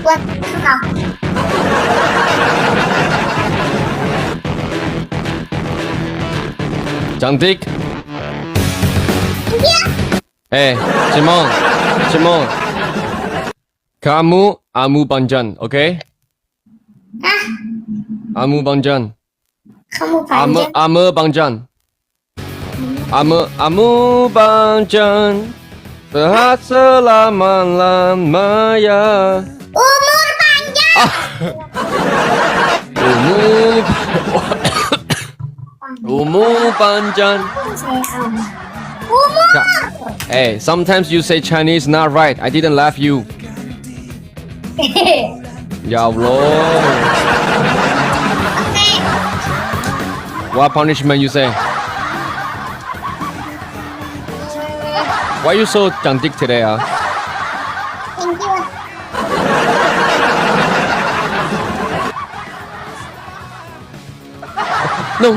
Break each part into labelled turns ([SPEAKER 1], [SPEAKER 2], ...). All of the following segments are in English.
[SPEAKER 1] buat kau.
[SPEAKER 2] Cantik.
[SPEAKER 1] Iya.
[SPEAKER 2] Cemong. Kamu Amu Banjan, oke?
[SPEAKER 1] Hah?
[SPEAKER 2] Amu Banjan.
[SPEAKER 1] Kamu panjang.
[SPEAKER 2] Ame Banjan. Amu Banjan. Sehat selama-lamanya.
[SPEAKER 1] Umur panjang.
[SPEAKER 2] Umur Banjan.
[SPEAKER 1] Umur.
[SPEAKER 2] Hey, sometimes you say Chinese not right. I didn't laugh you. Ya Allah.
[SPEAKER 1] Oke.
[SPEAKER 2] What punishment you say? Why you so cantik today, ah?
[SPEAKER 1] Thank you.
[SPEAKER 2] No.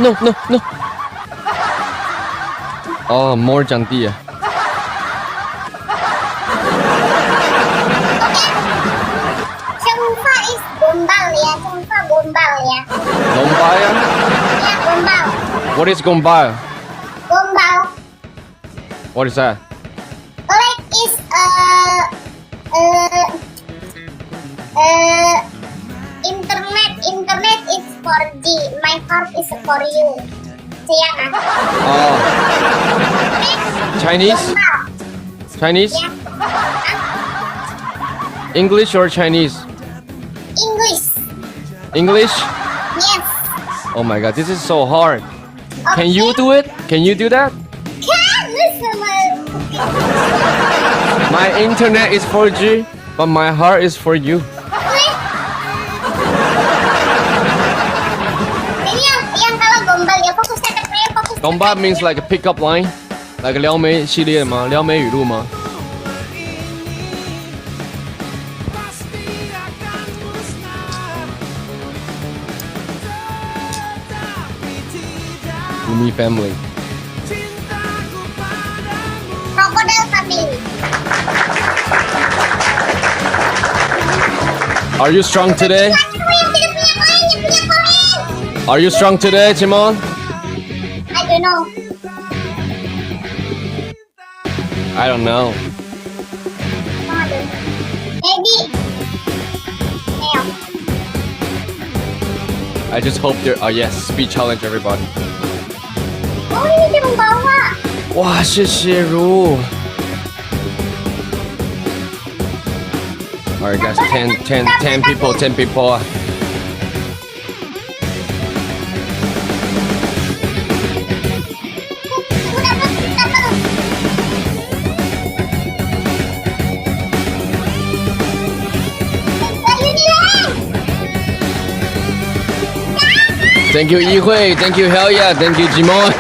[SPEAKER 2] Oh, more cantik ya.
[SPEAKER 1] Cempa is gombal ya. Cempa gombal ya.
[SPEAKER 2] Gombal ya?
[SPEAKER 1] Ya gombal.
[SPEAKER 2] What is gombal?
[SPEAKER 1] Gombal.
[SPEAKER 2] What is that?
[SPEAKER 1] Like is internet is 4G. My heart is for you. Siang ah.
[SPEAKER 2] Oh, Chinese?
[SPEAKER 1] Gombal.
[SPEAKER 2] Chinese?
[SPEAKER 1] Ya.
[SPEAKER 2] English or Chinese?
[SPEAKER 1] English.
[SPEAKER 2] English?
[SPEAKER 1] Yes.
[SPEAKER 2] Oh my god, this is so hard.
[SPEAKER 1] Okay.
[SPEAKER 2] Can you do it? Can you do that?
[SPEAKER 1] Kan sama.
[SPEAKER 2] My internet is 4G, but my heart is for you.
[SPEAKER 1] Ini yang kalau gombal ya fokus tekan saya fokus.
[SPEAKER 2] Gombal means like a pickup line, like 撩妹系列吗？撩妹语录吗？ Umi family.
[SPEAKER 1] Crocodile family.
[SPEAKER 2] Are you strong today?
[SPEAKER 1] Yang tidak punya koin, yang punya koin.
[SPEAKER 2] Are you strong today, Cemong?
[SPEAKER 1] I don't know.
[SPEAKER 2] I don't know.
[SPEAKER 1] Maybe. Ayo.
[SPEAKER 2] I just hope there. Oh yes, speed challenge everybody.
[SPEAKER 1] Oh ini dia membawa.
[SPEAKER 2] 哇，谢谢如。Alright guys, 10 people. Thank you 议会 ，Thank you Hell Yeah，Thank you Cemong。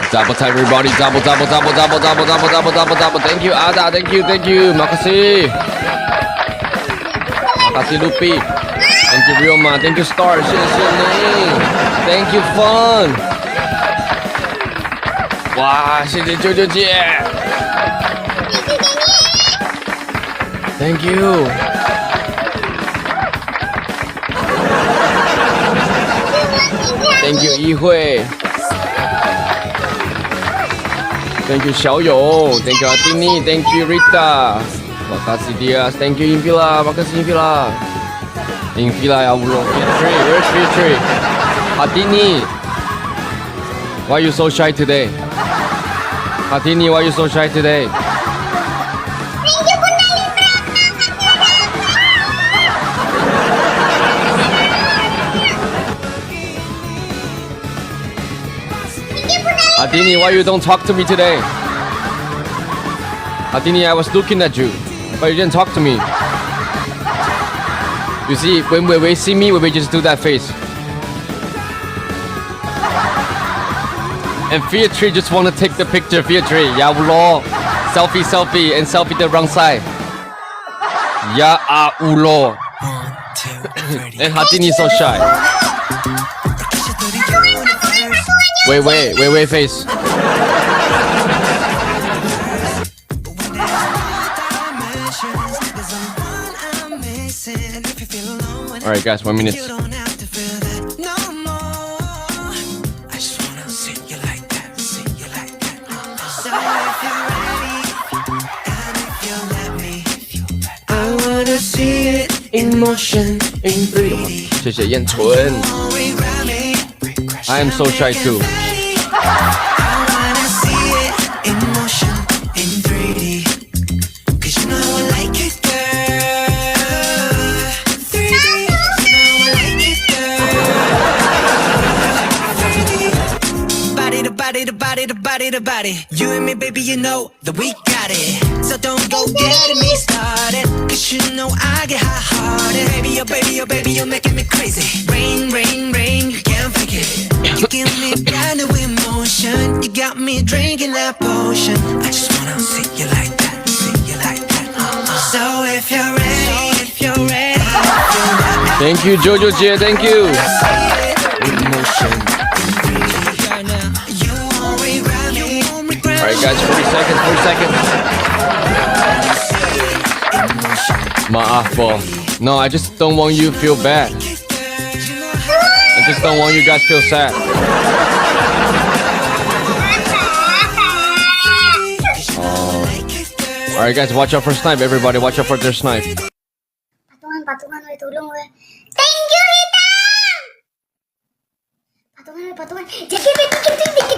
[SPEAKER 2] Double time everybody, double. Thank you Ada, thank you. Makasih Lupi. Thank you Rioma, thank you Star, 谢谢你 Thank you Fun。 哇，谢谢啾啾姐 Thank you。 Thank you 议会。 Thank you 小友 Thank you Adini Thank you Rita Makasih Dias Thank you Impila Makasih Impila ya Allah Fitri Where's Fitri Adini Why you so shy today Adini why you so shy today Adini, why you don't talk to me today? Adini, I was looking at you, but you didn't talk to me. You see, when we see me, we just do that face. And Fiatri just want to take the picture. Fiatri, ya Allah. Selfie, and selfie the wrong side. Ya Allah. And Adini so shy. Wait, face. Alright guys, 1 minute. In motion, in freedom. 谢谢燕纯。I am so shy too.
[SPEAKER 3] The body. You and me, baby, you know that we got it. So don't go getting me started, cause you know I get hot-hearted. Baby, oh baby, oh baby, you're making me crazy. Rain, rain, rain, you can't fake it. You give me brand new emotion. You got me drinking that potion. I just wanna see you like that, see you like that. So if you're ready, if you're ready,
[SPEAKER 2] Thank you, Jojo Jie, thank you. Emotion. Alright guys, 40 seconds, 40 seconds. Maaf, bro. No, I just don't want you to feel bad. I just don't want you guys to feel sad. Oh. Alright guys, watch out for snipe, everybody. Watch out for their snipe.
[SPEAKER 1] Patungan, weh, tolong weh. Thank you, Rita. Patungan. Dikit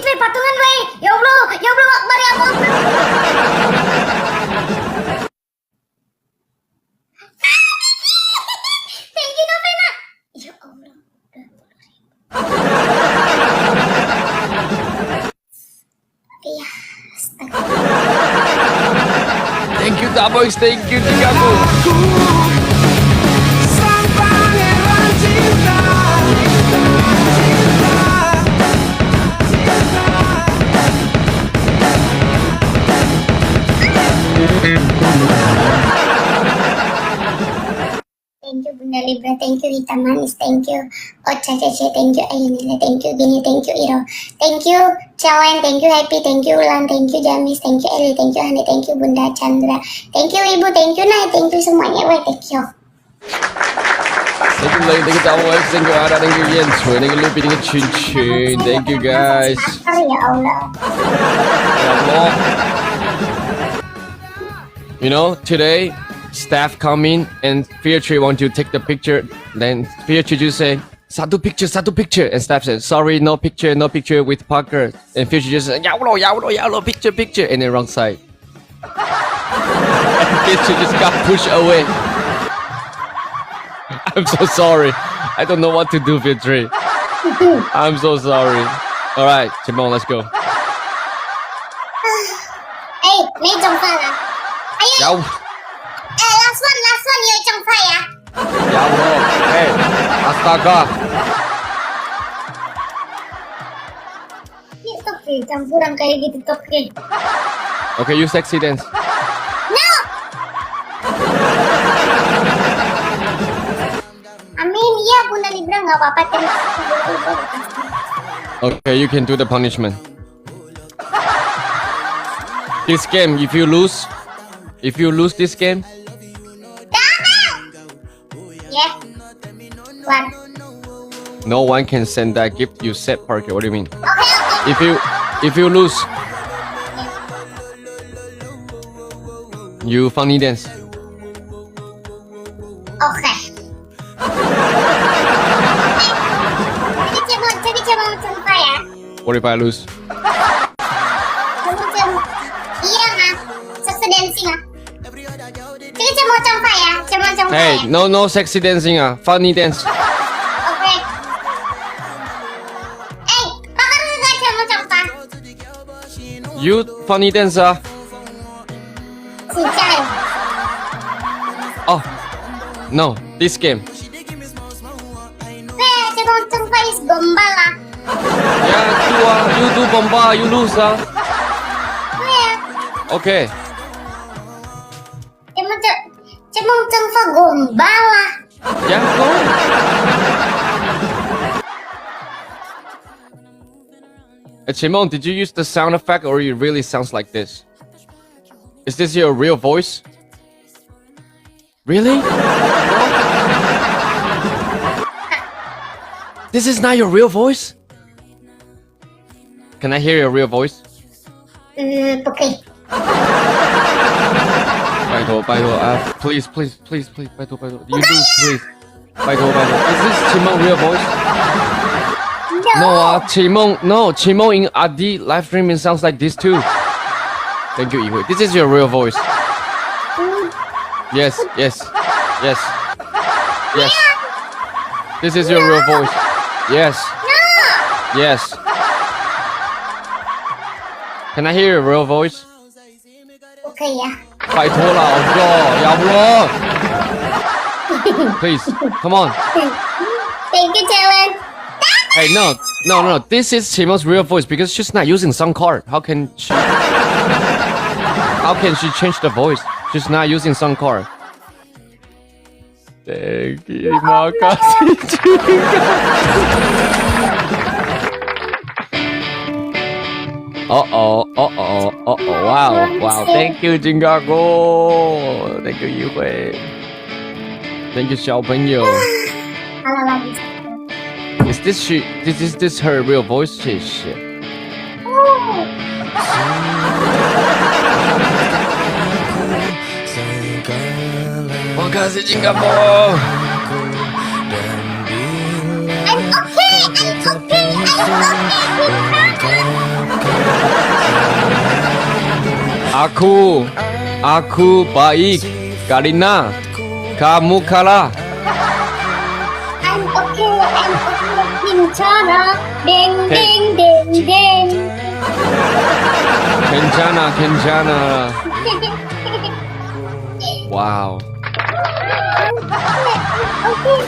[SPEAKER 1] weh, patungan weh. Ya Allah, Akbar, ya Allah. Thank you, Novena. Ya Allah. Iya, astaga.
[SPEAKER 2] Thank you, Dabox. Thank you, Tigaku.
[SPEAKER 1] Thank you Bunda Libra, thank you Rita Manis, thank you Ocha Cece, thank you Ayunila, thank you Gini, thank you Iro, thank you Cawan, thank you Happy, thank you Ulan, thank you Jamis, thank you Eli, thank you Hani, thank you Bunda Chandra, thank you Ibu, thank you Nay, thank you semuanya, weh, thank you.
[SPEAKER 2] Thank you, Lay, thank you, Dabox, thank you, Ada, thank you, Yensu, thank you, Lupi, thank you, Chin Chin, thank you guys.
[SPEAKER 1] Ya Allah.
[SPEAKER 2] Ya Allah. You know, today staff come in and Feartree want to take the picture. Then Feartree just say, satu picture. And staff said, sorry, no picture with Parker. And Feartree just said, yawlo, picture. And then wrong side. And Feartree just got pushed away. I'm so sorry. I don't know what to do, Feartree. I'm so sorry. Alright, Cemong, let's go.
[SPEAKER 1] Hey, may jumpa lah. Ayo.
[SPEAKER 2] Yaw.
[SPEAKER 1] Last one, yo jumpa ya.
[SPEAKER 2] Yawlo. Hey, astaga.
[SPEAKER 1] Ini toke, campuran kayak gitu toke.
[SPEAKER 2] Okay, you sexy dance.
[SPEAKER 1] No. Amin, iya Bunda Libra nggak apa-apa terima.
[SPEAKER 2] Okay, you can do the punishment. This game, if you lose this game,
[SPEAKER 1] Yeah. One.
[SPEAKER 2] no one can send that gift. You said, Parker. What do you mean?
[SPEAKER 1] Okay.
[SPEAKER 2] If you lose, you funny dance.
[SPEAKER 1] Okay. Jadi Cemong jumpa ya.
[SPEAKER 2] What if I lose?
[SPEAKER 1] Iya nggak? Sexy dancing ah. Jadi Cemong jumpa ya. Cemong jumpa
[SPEAKER 2] Hey,
[SPEAKER 1] ya.
[SPEAKER 2] no sexy dancing. Funny dance.
[SPEAKER 1] Oke. Bakar nggak Cemong jumpa?
[SPEAKER 2] You funny dance.
[SPEAKER 1] Cincai.
[SPEAKER 2] Oh, no, this game.
[SPEAKER 1] Cemong jumpa is gombal lah.
[SPEAKER 2] Yeah, you do bomba, you lose. Okay.
[SPEAKER 1] Cemong jumpa gombal lah.
[SPEAKER 2] Yeah, go. Cemong, did you use the sound effect or it really sounds like this? Is this your real voice? Really? This is not your real voice? Can I hear your real voice?
[SPEAKER 1] 不可以。
[SPEAKER 2] 拜托拜托啊 ！Please please please please 拜托拜托 ，You do please 拜托拜托。Is this Cemong real voice? No 啊，Cemong no Cemong in Adi live streaming sounds like this too. Thank you 一慧 This is your real voice. Yes yes yes yes. This is your real voice. Yes yes. Can I hear your real voice?
[SPEAKER 1] 不可以啊。
[SPEAKER 2] 拜托了，要不咯 ？Please, come on.
[SPEAKER 1] Thank you, Cewek.
[SPEAKER 2] Hey, no. This is Cemong's real voice because she's not using sound card. How can she change the voice? She's not using sound card. Terima kasih juga. Oh. Wow. Thank you, Jingago. Thank you, Yihui. Thank you, 小朋友.
[SPEAKER 1] Halo lagi.
[SPEAKER 2] Is this her real voice? 谢谢. Makasih, Jingago.
[SPEAKER 1] I'm okay.
[SPEAKER 2] Aku baik. Karina, kamu kalah.
[SPEAKER 1] I'm okay. Kencana. Deng.
[SPEAKER 2] Kencana. Wow.
[SPEAKER 1] Okay.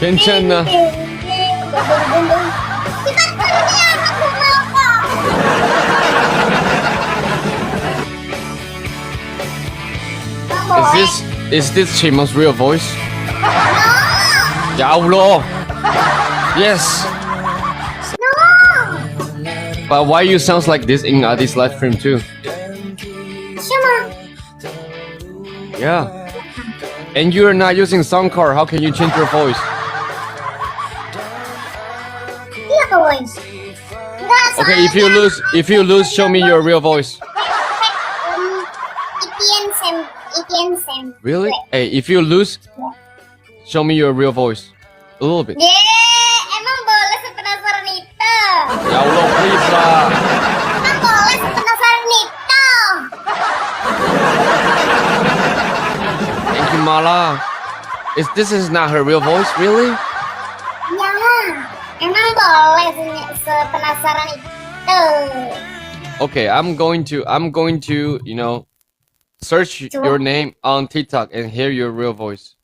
[SPEAKER 2] Kencana.
[SPEAKER 1] Kita kerja, aku mau kok.
[SPEAKER 2] Is this Cemong's real voice?
[SPEAKER 1] No.
[SPEAKER 2] Ya Allah. Yes.
[SPEAKER 1] No.
[SPEAKER 2] But why you sounds like this in Adi's live stream too?
[SPEAKER 1] Siapa?
[SPEAKER 2] Yeah. And you're not using sound card. How can you change your voice?
[SPEAKER 1] Iya kau voice. Enggak.
[SPEAKER 2] Okay, if you lose, show me your real voice.
[SPEAKER 1] Itian Sam.
[SPEAKER 2] Really? Hey, if you lose, show me your real voice. A little bit.
[SPEAKER 1] Emang boleh sepenasaran itu?
[SPEAKER 2] Ya Allah, please lah.
[SPEAKER 1] Emang boleh sepenasaran itu?
[SPEAKER 2] Thank you, Mala. This is not her real voice, really?
[SPEAKER 1] Ya, emang boleh sepenasaran itu?
[SPEAKER 2] Okay, I'm going to, search your name on TikTok and hear your real voice.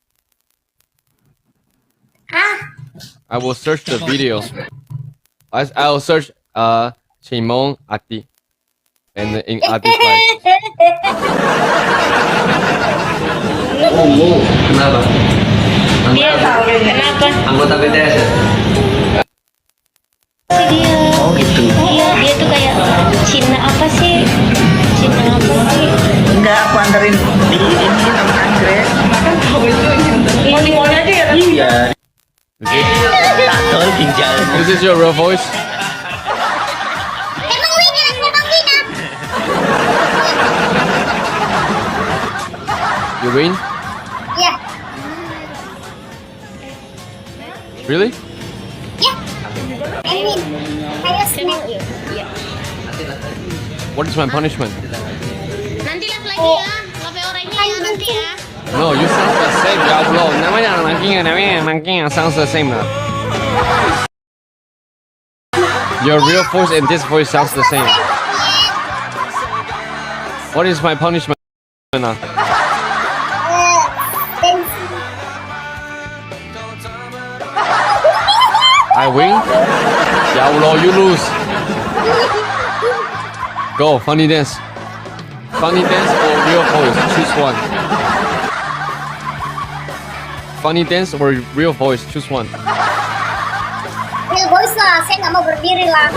[SPEAKER 2] I will search the video. I'll search Cemong Ati and in Ati's life.
[SPEAKER 4] Kenapa?
[SPEAKER 5] Dia tahu kenapa?
[SPEAKER 4] Anggota BTS ya?
[SPEAKER 5] Dia.
[SPEAKER 4] Oh gitu.
[SPEAKER 5] Iya, dia tuh kayak Cina apa sih?
[SPEAKER 4] Enggak, aku anterin di ini sama anggrek. Makan tahu itu ini aja ya? Iya. Tak tahu ginjal.
[SPEAKER 2] This is your real voice?
[SPEAKER 1] Emang winner.
[SPEAKER 2] You win?
[SPEAKER 1] Ya,
[SPEAKER 2] Really?
[SPEAKER 1] ya. I win. Ayo snap.
[SPEAKER 2] What is my punishment?
[SPEAKER 5] Nanti lihat lagi ya, lope orangnya ya nanti ya.
[SPEAKER 2] No, you sound the same, ya Allah. Namanya nangking sounds the same lah. Your real voice and this voice sounds the same. What is my punishment? I win? Ya Allah, you lose. Go, funny dance. Funny dance or real voice? Choose one. Funny dance or real voice? Choose one.
[SPEAKER 1] Real voice lah, saya nggak mau berdiri lah.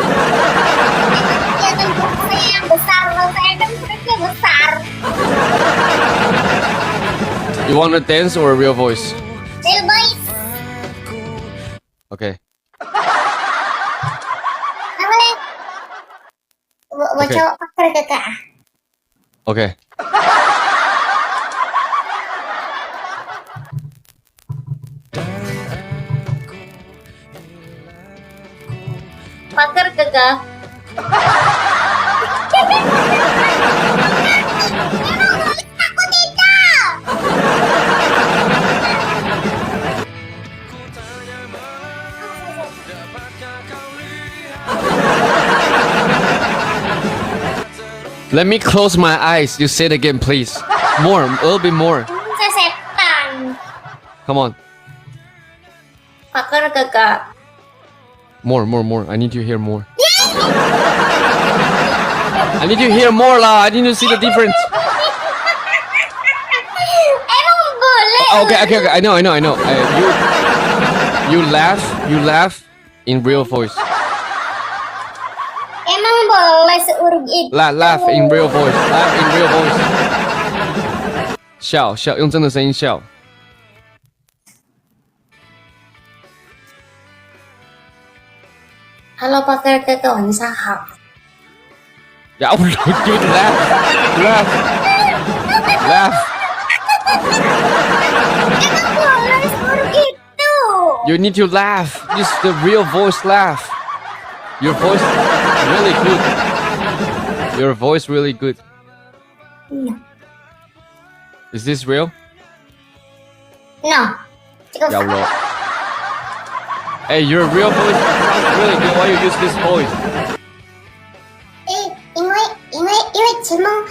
[SPEAKER 1] Kelihatan perut saya yang besar, kalau saya kan perutnya besar.
[SPEAKER 2] You want a dance or a real voice?
[SPEAKER 1] Real voice.
[SPEAKER 2] OK，
[SPEAKER 1] Boleh. Bocah pakai kakak.
[SPEAKER 2] OK，
[SPEAKER 5] Pagar kakak.
[SPEAKER 1] Aku tidak.
[SPEAKER 2] Let me close my eyes. You say it again, please. More, a little bit more.
[SPEAKER 1] Saya setan.
[SPEAKER 2] Come on,
[SPEAKER 5] Pagar kakak.
[SPEAKER 2] more. I need to hear more. I need to hear more lah. I need to see the difference.
[SPEAKER 1] Emang boleh.
[SPEAKER 2] Okay. I know. You laugh in real voice.
[SPEAKER 1] Emang boleh seurug itu.
[SPEAKER 2] Laugh in real voice. Laugh in real voice. 笑，用真的声音笑。
[SPEAKER 5] Halo pagar kakak, 晚上好。
[SPEAKER 2] Ya Allah, dude, laugh.
[SPEAKER 1] Emang boleh seurug itu.
[SPEAKER 2] You need to laugh. Just the real voice laugh. Your voice really good. Your voice really good.
[SPEAKER 1] No.
[SPEAKER 2] Is this real?
[SPEAKER 1] No. Cukup.
[SPEAKER 2] Ya Allah. Hey, your real voice sounds really good. Why you use this voice?
[SPEAKER 1] 因为Cemong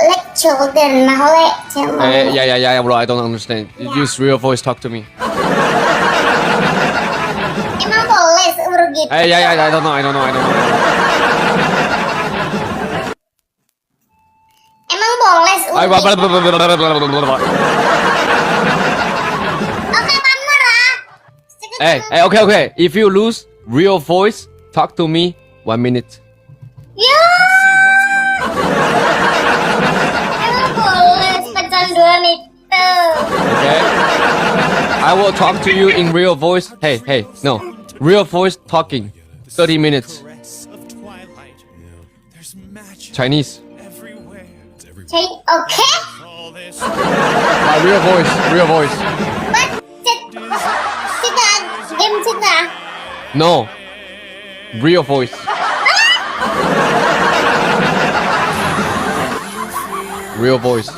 [SPEAKER 1] like children,然后嘞Cemong.
[SPEAKER 2] Yeah, bro. I don't understand. You use real voice. Talk to me.
[SPEAKER 1] Emang boleh seurug itu.
[SPEAKER 2] Hey, yeah. I don't know.
[SPEAKER 1] Emang boleh seurug itu. Oke, Panmera.
[SPEAKER 2] Hey, okay. If you lose real voice, talk to me 1 minute.
[SPEAKER 1] Ya. Emang boleh kecanduan itu.
[SPEAKER 2] Okay? I will talk to you in real voice. Hey, no. Real voice talking. 30 minutes. Chinese.
[SPEAKER 1] Okay?
[SPEAKER 2] Real voice.
[SPEAKER 1] But game cita.
[SPEAKER 2] No. Real voice. Real voice.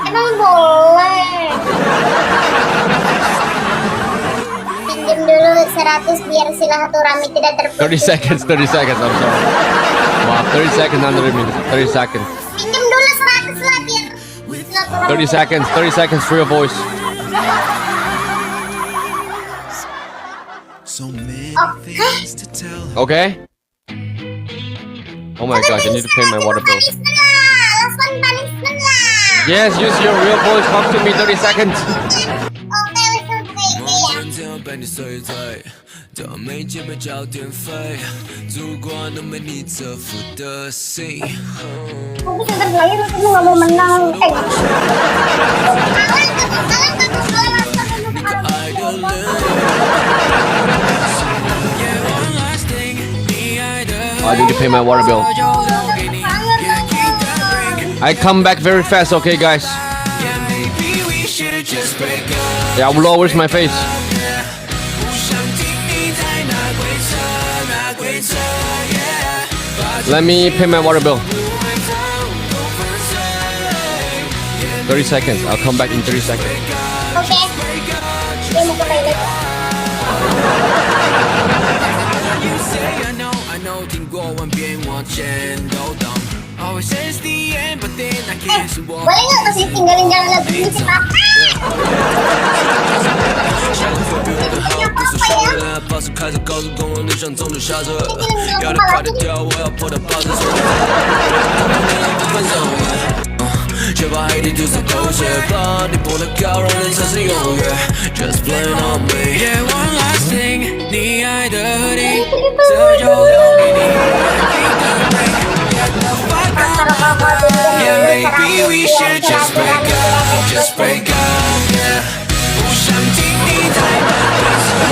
[SPEAKER 1] Emang boleh. Pinjam dulu 100 biar silaturahmi tidak
[SPEAKER 2] 30
[SPEAKER 1] terputus.
[SPEAKER 2] seconds. I'm sorry. Wow, 30 seconds under a minute. 30 seconds.
[SPEAKER 1] Pinjam dulu 100 lah biar silaturahmi.
[SPEAKER 2] 30 seconds. Real voice. Okay? Oh my gosh, I need to pay my water bill.
[SPEAKER 1] Punishment lah.
[SPEAKER 2] Yes, use your real voice. Talk to me 30 seconds.
[SPEAKER 1] Oke, listen baby ya.
[SPEAKER 3] 天被你碎碎，这没钱被交电费，如果能被你折服的心。
[SPEAKER 1] Aku sebentar lagi kamu nggak mau menang.
[SPEAKER 2] I need to pay my water bill. I come back very fast, okay, guys? Yeah, Allah, where's my face? Let me pay my water bill. 30 seconds. I'll come back in 30 seconds.
[SPEAKER 1] Oke. Dia mau ke toilet. Boleh nggak kasih tinggalin jalan lagu ini sih, Pak?
[SPEAKER 3] Just blame on me. Yeah, one last thing. 你爱的和你，这就留给你。Yeah, maybe we should just break up, yeah. 不想听你在那边。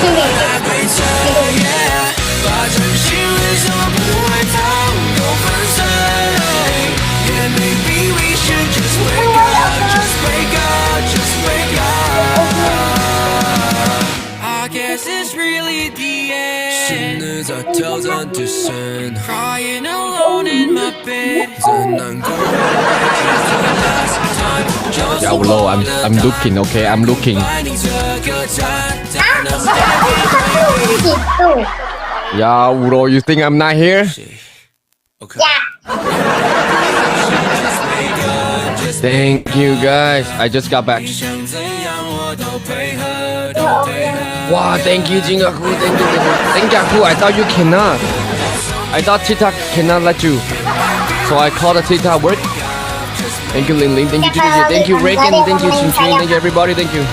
[SPEAKER 3] 日在挑战极限 Crying alone in my bed 真难过
[SPEAKER 2] Yeah, Ulo, I'm looking, okay, I'm looking.
[SPEAKER 1] Gitu.
[SPEAKER 2] Yeah, Ulo, you think I'm not here?
[SPEAKER 1] Ya.
[SPEAKER 2] Thank you guys. I just got back. Wow, thank you, Jingaku. Thank you. I thought you cannot. I thought TikTok cannot let you. So I called the TikTok work. Thank you, Lin Lin. Thank you, Judy. Thank you, Reagan. Thank you, Chin Chin. Thank you, everybody. Thank you.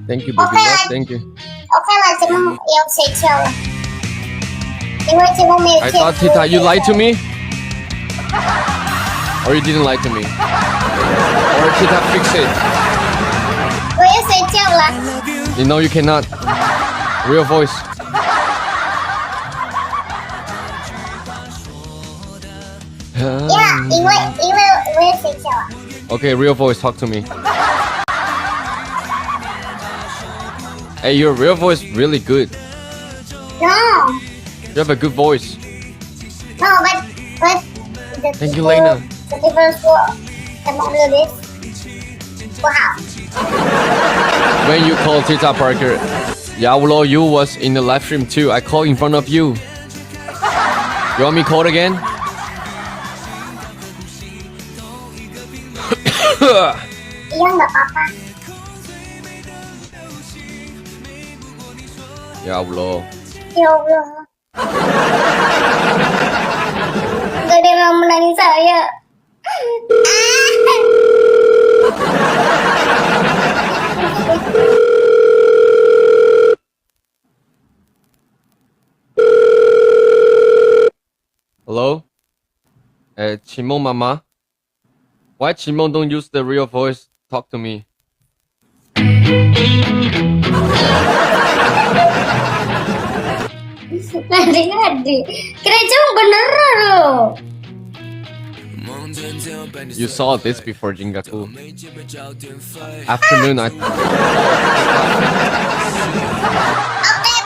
[SPEAKER 2] Thank you, baby. Love. Thank you.
[SPEAKER 1] OK là Cemong yêu睡觉了，因为Cemong 没有
[SPEAKER 2] I thought TikTok, you lied to me? Or you didn't lie to me? Or TikTok fix it?
[SPEAKER 1] 我要睡觉了。
[SPEAKER 2] You know you cannot. Real voice.
[SPEAKER 1] Yeah， 因为我要睡觉了。
[SPEAKER 2] Okay, real voice, talk to me. Hey, your real voice really good.
[SPEAKER 1] No,
[SPEAKER 2] You have a good voice.
[SPEAKER 1] no, but the
[SPEAKER 2] Thank you,
[SPEAKER 1] people-
[SPEAKER 2] Lena.
[SPEAKER 1] The people 说Cemong Lewis 不好。
[SPEAKER 2] When you call Tita Parker, Yawulo, you was in the live stream too. I called in front of you. You want me call again?
[SPEAKER 1] 一样的爸爸。
[SPEAKER 2] Yawulo.
[SPEAKER 1] Ya Allah. Gak ada yang mau menangis saya.
[SPEAKER 2] Hello? Cemong Mama? Why Cemong don't use the real voice? Talk to me.
[SPEAKER 1] Ngadi. Kira Cemong beneran loh.
[SPEAKER 2] You saw this before, Jingaku. Afternoon, I...
[SPEAKER 1] Oke,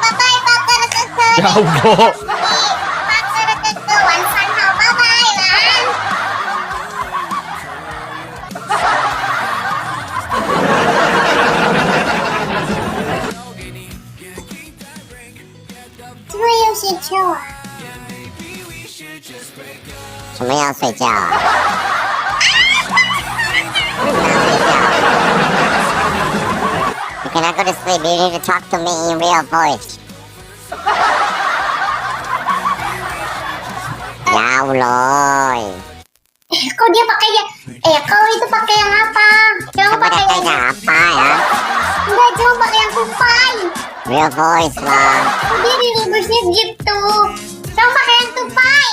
[SPEAKER 1] bye-bye, Pakar Keke.
[SPEAKER 2] Yawulo!
[SPEAKER 1] Pakar Keke, Wansan hao, bye-bye lah. Cuma yang睡觉啊。
[SPEAKER 6] 什么要睡觉啊？You cannot go to sleep. You need to talk to me in real voice. Ya Allah.
[SPEAKER 1] Kok dia pakai ya? Kau itu pakai yang apa? Jangan pakai yang
[SPEAKER 6] Pakai apa ya?
[SPEAKER 1] enggak, jangan pakai yang tupai.
[SPEAKER 6] Real voice lah.
[SPEAKER 1] Kok dia dilebusnya gitu? Jangan pakai yang tupai.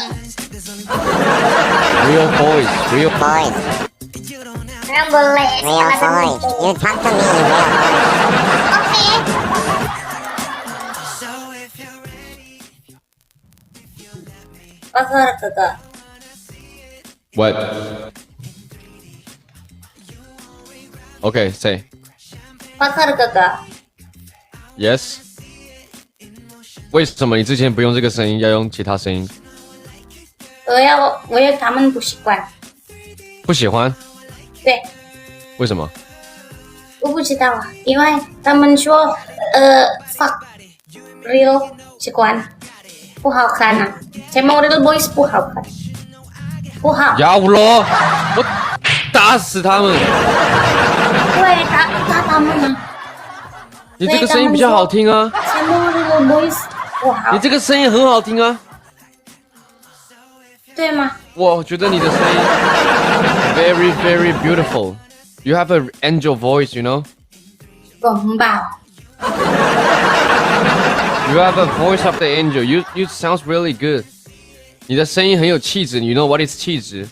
[SPEAKER 2] Real voice, real...
[SPEAKER 6] Voice.
[SPEAKER 1] Nggak boleh.
[SPEAKER 6] Real
[SPEAKER 1] salah
[SPEAKER 6] voice.
[SPEAKER 1] satu.
[SPEAKER 6] You talk to me in real voice.
[SPEAKER 1] Oke.
[SPEAKER 7] Pakar Keke.
[SPEAKER 2] What? Okay, say.
[SPEAKER 7] Pakar Keke.
[SPEAKER 2] Yes? 为什么你之前不用这个声音，要用其他声音？
[SPEAKER 7] 我要他们不习惯。
[SPEAKER 2] 不喜欢？
[SPEAKER 7] 对，
[SPEAKER 2] 为什么？
[SPEAKER 7] 我不知道啊，因为他们说fuck real 习惯不好看啊，Cemong real voice 不好看，不好。
[SPEAKER 2] Yawulo，我打死他们！
[SPEAKER 7] 对，打他们啊
[SPEAKER 2] 你这个声音比较好听啊，
[SPEAKER 7] ，Cemong real voice 不好
[SPEAKER 2] 你，这个声音很好听啊，
[SPEAKER 7] 对吗？
[SPEAKER 2] 我觉得你的声音 very very beautiful. You have an angel voice, you know.
[SPEAKER 7] bomba。
[SPEAKER 2] You have a voice of the angel. You sounds really good. 你的声音很有气质。You know what is 气质？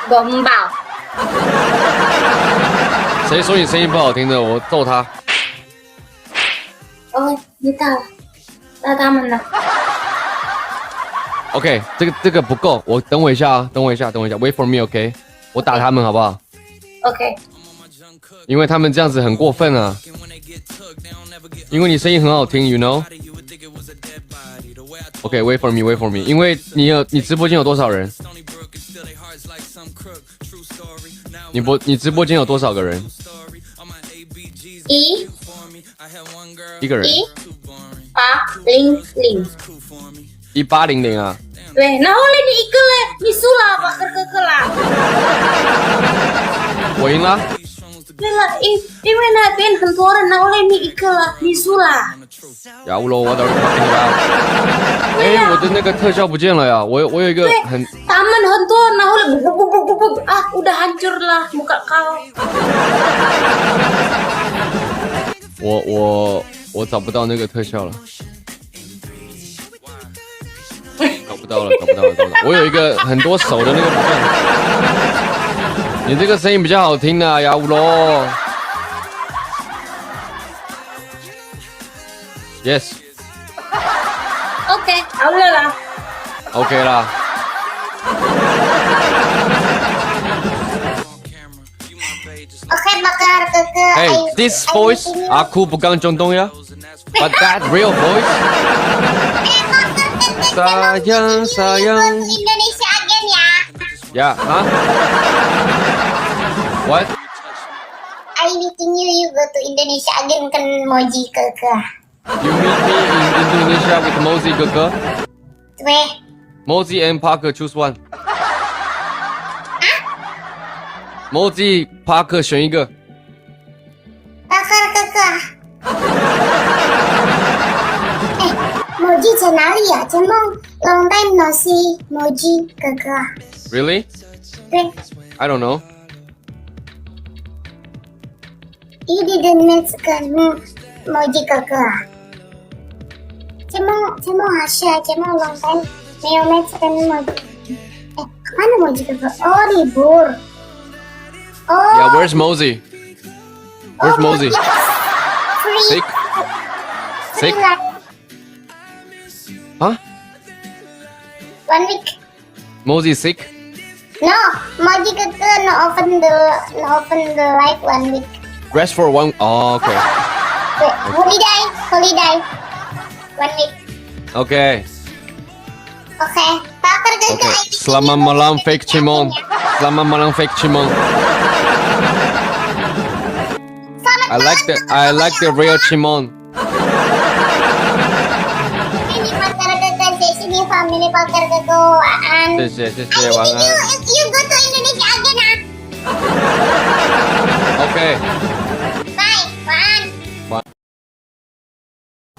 [SPEAKER 7] bomba。
[SPEAKER 2] 谁说你声音不好听的？我揍他。
[SPEAKER 7] 哦，你打了，打他们了。
[SPEAKER 2] OK， 这个不够，等我一下啊，等我一下 ，Wait for me，OK， 我打他们好不好
[SPEAKER 7] OK，
[SPEAKER 2] 因为他们这样子很过分啊。因为你声音很好听 ，you know。OK，wait for me，wait for me， 因为你直播间有多少人？你直播间有多少个人？一个人。
[SPEAKER 7] 1800。
[SPEAKER 2] 1800啊。
[SPEAKER 7] 对，然后呢，你一个嘞，你输了，巴克哥哥啦。
[SPEAKER 2] 我赢了。
[SPEAKER 7] 对了，因为那边很多人，然后呢，你一个了，你输了。
[SPEAKER 2] 呀，乌罗，我等会儿听你吧。我的那个特效不见了呀，我有一个很。
[SPEAKER 7] 他们很多，然后呢，udah hancur lah muka kau。
[SPEAKER 2] 我找不到那个特效了。找不到了。我有一个很多手的那个不见了。你这个声音比较好听啊，呀乌罗。Yes。
[SPEAKER 7] OK， 好了啦。
[SPEAKER 2] OK 啦。
[SPEAKER 1] Oke, bakar keke.
[SPEAKER 2] Hey, this voice aku bukan contohnya, but that real voice. Sayang.
[SPEAKER 1] Indonesia again ya.
[SPEAKER 2] Ya, huh? What?
[SPEAKER 1] I meeting you go to Indonesia again kan Moji keke.
[SPEAKER 2] You meet me in Indonesia with Mozi Keke?
[SPEAKER 1] Weh,
[SPEAKER 2] Mozi and Parker, choose one. Mozi Parker 选一个。
[SPEAKER 1] bakar keke. Moji 在哪里呀？Cemong long time no see Moji keke.
[SPEAKER 2] Really?
[SPEAKER 1] 对
[SPEAKER 2] I don't know.
[SPEAKER 1] You didn't mention Moji keke. Cemong Asya, Cemong long time Neo mention Moji. Mana Moji keke? Oh, libur. Oh.
[SPEAKER 2] Yeah, where's Mozi? Where's Mozi?
[SPEAKER 1] Free.
[SPEAKER 2] Sick? Sick? Huh?
[SPEAKER 1] 1 week.
[SPEAKER 2] Mozi sick?
[SPEAKER 1] No, Moji keke no open the live 1 week.
[SPEAKER 2] Rest for one. Oh, okay.
[SPEAKER 1] Wait, holiday. 1 week.
[SPEAKER 2] Okay.
[SPEAKER 1] Okay. Bakar keke.
[SPEAKER 2] Okay. Selamat malam fake Cemong. Selamat malam fake Cemong. I like the real Cemong.
[SPEAKER 1] Ini bakar keke sini family bakar keke. And
[SPEAKER 2] 谢谢晚安。
[SPEAKER 1] you go to Indonesia again ah.
[SPEAKER 2] Okay.